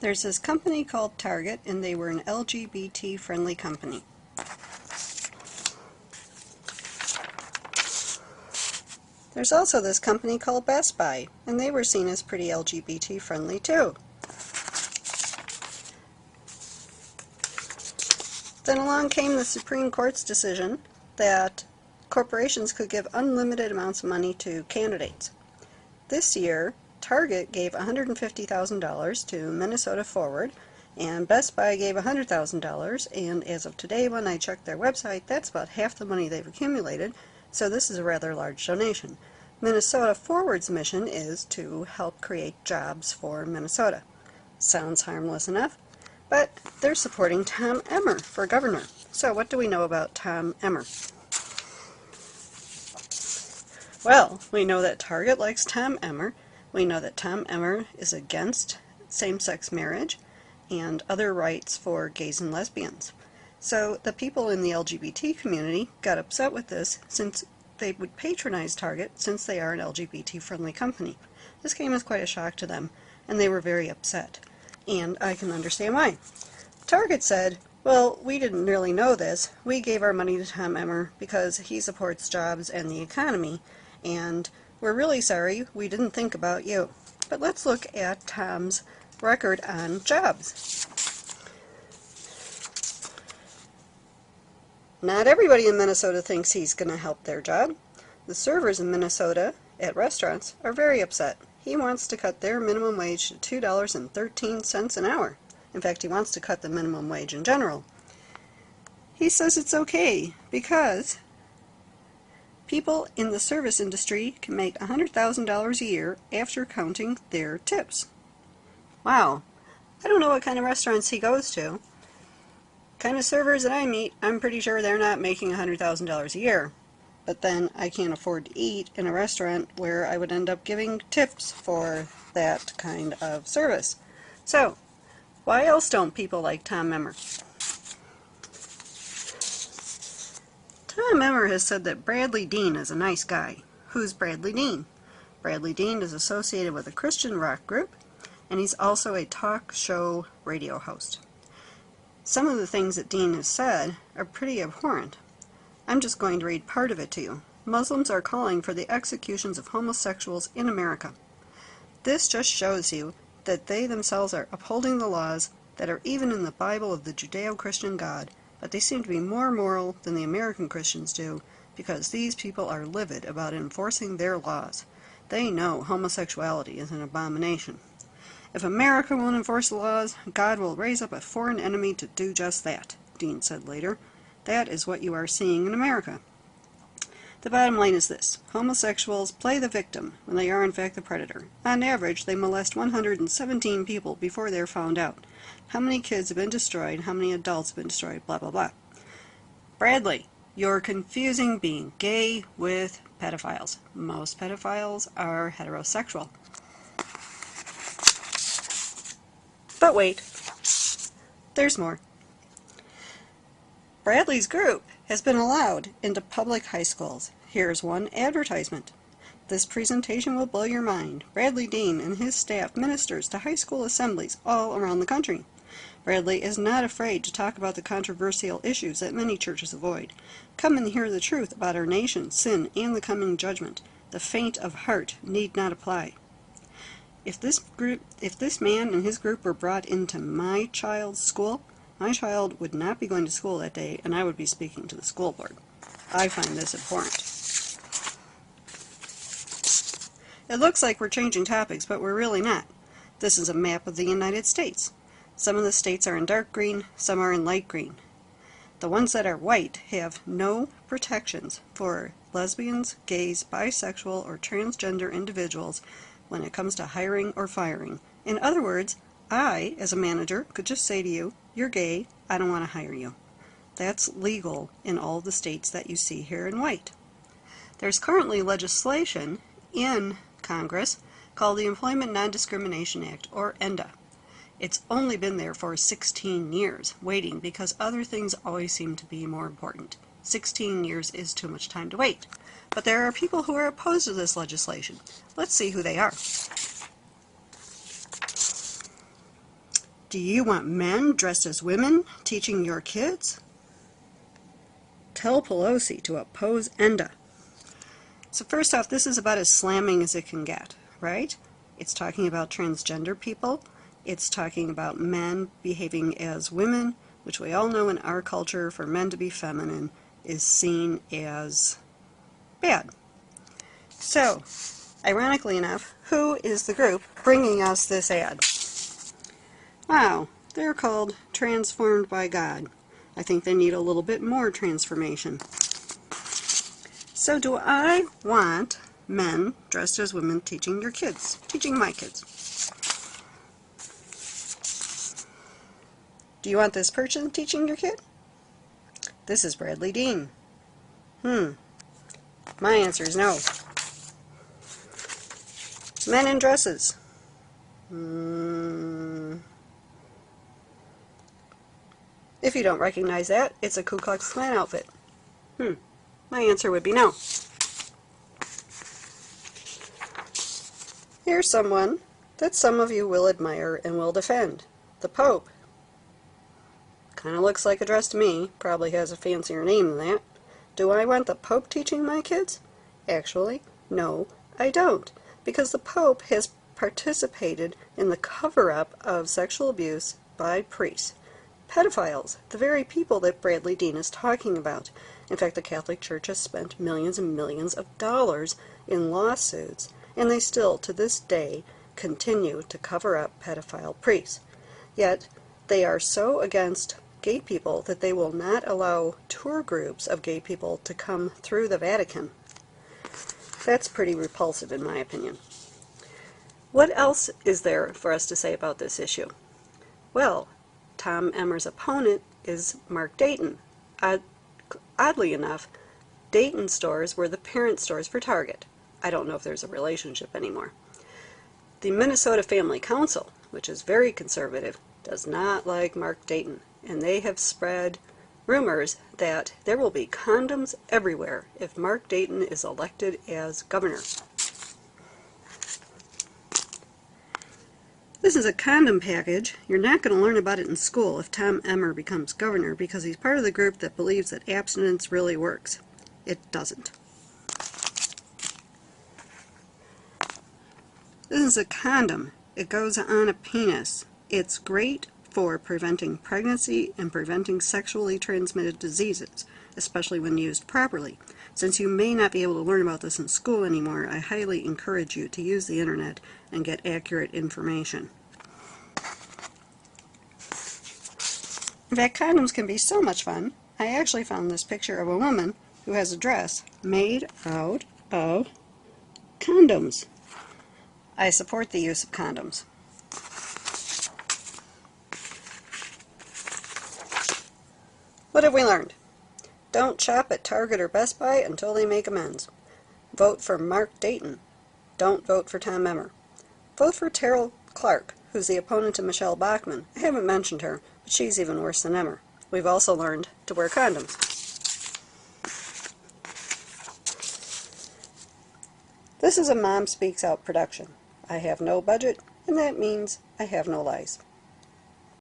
There's this company called Target, and they were an LGBT-friendly company. There's also this company called Best Buy, and they were seen as pretty LGBT-friendly too. Then along came the Supreme Court's decision that corporations could give unlimited amounts of money to candidates. This year, Target gave $150,000 to Minnesota Forward, and Best Buy gave $100,000, and as of today when I checked their website, that's about half the money they've accumulated, so this is a rather large donation. Minnesota Forward's mission is to help create jobs for Minnesota. Sounds harmless enough, but they're supporting Tom Emmer for governor. So what do we know about Tom Emmer? Well, we know that Target likes Tom Emmer. We know that Tom Emmer is against same-sex marriage and other rights for gays and lesbians. So the people in the LGBT community got upset with this since they would patronize Target since they are an LGBT-friendly company. This came as quite a shock to them, and they were very upset. And I can understand why. Target said, well, we didn't really know this. We gave our money to Tom Emmer because he supports jobs and the economy, and we're really sorry we didn't think about you. But let's look at Tom's record on jobs. Not everybody in Minnesota thinks he's going to help their job. The servers in Minnesota at restaurants are very upset. He wants to cut their minimum wage to $2.13 an hour. In fact, he wants to cut the minimum wage in general. He says it's okay because people in the service industry can make $100,000 a year after counting their tips. Wow. I don't know what kind of restaurants he goes to. Kind of servers that I meet, I'm pretty sure they're not making $100,000 a year. But then I can't afford to eat in a restaurant where I would end up giving tips for that kind of service. So, why else don't people like Tom Emmer? Tom Emmer has said that Bradley Dean is a nice guy. Who's Bradley Dean? Bradley Dean is associated with a Christian rock group, and he's also a talk show radio host. Some of the things that Dean has said are pretty abhorrent. I'm just going to read part of it to you. Muslims are calling for the executions of homosexuals in America. This just shows you that they themselves are upholding the laws that are even in the Bible of the Judeo-Christian God, but they seem to be more moral than the American Christians do because these people are livid about enforcing their laws. They know homosexuality is an abomination. If America won't enforce the laws, God will raise up a foreign enemy to do just that, Dean said later. That is what you are seeing in America. The bottom line is this. Homosexuals play the victim when they are in fact the predator. On average, they molest 117 people before they're found out. How many kids have been destroyed? How many adults have been destroyed? Blah, blah, blah. Bradley, you're confusing being gay with pedophiles. Most pedophiles are heterosexual. But wait, there's more. Bradley's group has been allowed into public high schools. Here's one advertisement. This presentation will blow your mind. Bradley Dean and his staff ministers to high school assemblies all around the country. Bradley is not afraid to talk about the controversial issues that many churches avoid. Come and hear the truth about our nation, sin, and the coming judgment. The faint of heart need not apply. If this man and his group were brought into my child's school, my child would not be going to school that day, and I would be speaking to the school board. I find this abhorrent. It looks like we're changing topics, but we're really not. This is a map of the United States. Some of the states are in dark green, some are in light green. The ones that are white have no protections for lesbians, gays, bisexual, or transgender individuals when it comes to hiring or firing. In other words, I, as a manager, could just say to you, you're gay, I don't want to hire you. That's legal in all the states that you see here in white. There's currently legislation in Congress called the Employment Non-Discrimination Act, or ENDA. It's only been there for 16 years, waiting, because other things always seem to be more important. 16 years is too much time to wait. But there are people who are opposed to this legislation. Let's see who they are. Do you want men dressed as women teaching your kids? Tell Pelosi to oppose ENDA. So first off, this is about as slamming as it can get, right? It's talking about transgender people. It's talking about men behaving as women, which we all know in our culture for men to be feminine is seen as bad. So, ironically enough, who is the group bringing us this ad? Wow, they're called Transformed by God. I think they need a little bit more transformation. So do I want men dressed as women teaching your kids, teaching my kids? Do you want this person teaching your kid? This is Bradley Dean. My answer is no. Men in dresses. If you don't recognize that, it's a Ku Klux Klan outfit. My answer would be no. Here's someone that some of you will admire and will defend. The Pope. Kind of looks like a dress to me. Probably has a fancier name than that. Do I want the Pope teaching my kids? Actually, no, I don't. Because the Pope has participated in the cover-up of sexual abuse by priests. Pedophiles, the very people that Bradley Dean is talking about. In fact, the Catholic Church has spent millions and millions of dollars in lawsuits, and they still, to this day, continue to cover up pedophile priests. Yet, they are so against gay people that they will not allow tour groups of gay people to come through the Vatican. That's pretty repulsive in my opinion. What else is there for us to say about this issue? Well, Tom Emmer's opponent is Mark Dayton. Oddly enough, Dayton stores were the parent stores for Target. I don't know if there's a relationship anymore. The Minnesota Family Council, which is very conservative, does not like Mark Dayton, and they have spread rumors that there will be condoms everywhere if Mark Dayton is elected as governor. This is a condom package. You're not going to learn about it in school if Tom Emmer becomes governor because he's part of the group that believes that abstinence really works. It doesn't. This is a condom. It goes on a penis. It's great for preventing pregnancy and preventing sexually transmitted diseases, especially when used properly. Since you may not be able to learn about this in school anymore, I highly encourage you to use the internet and get accurate information. In fact, condoms can be so much fun. I actually found this picture of a woman who has a dress made out of condoms. I support the use of condoms. What have we learned? Don't shop at Target or Best Buy until they make amends. Vote for Mark Dayton. Don't vote for Tom Emmer. Vote for Terrell Clark, who's the opponent of Michelle Bachmann. I haven't mentioned her, but she's even worse than Emmer. We've also learned to wear condoms. This is a Mom Speaks Out production. I have no budget, and that means I have no lies.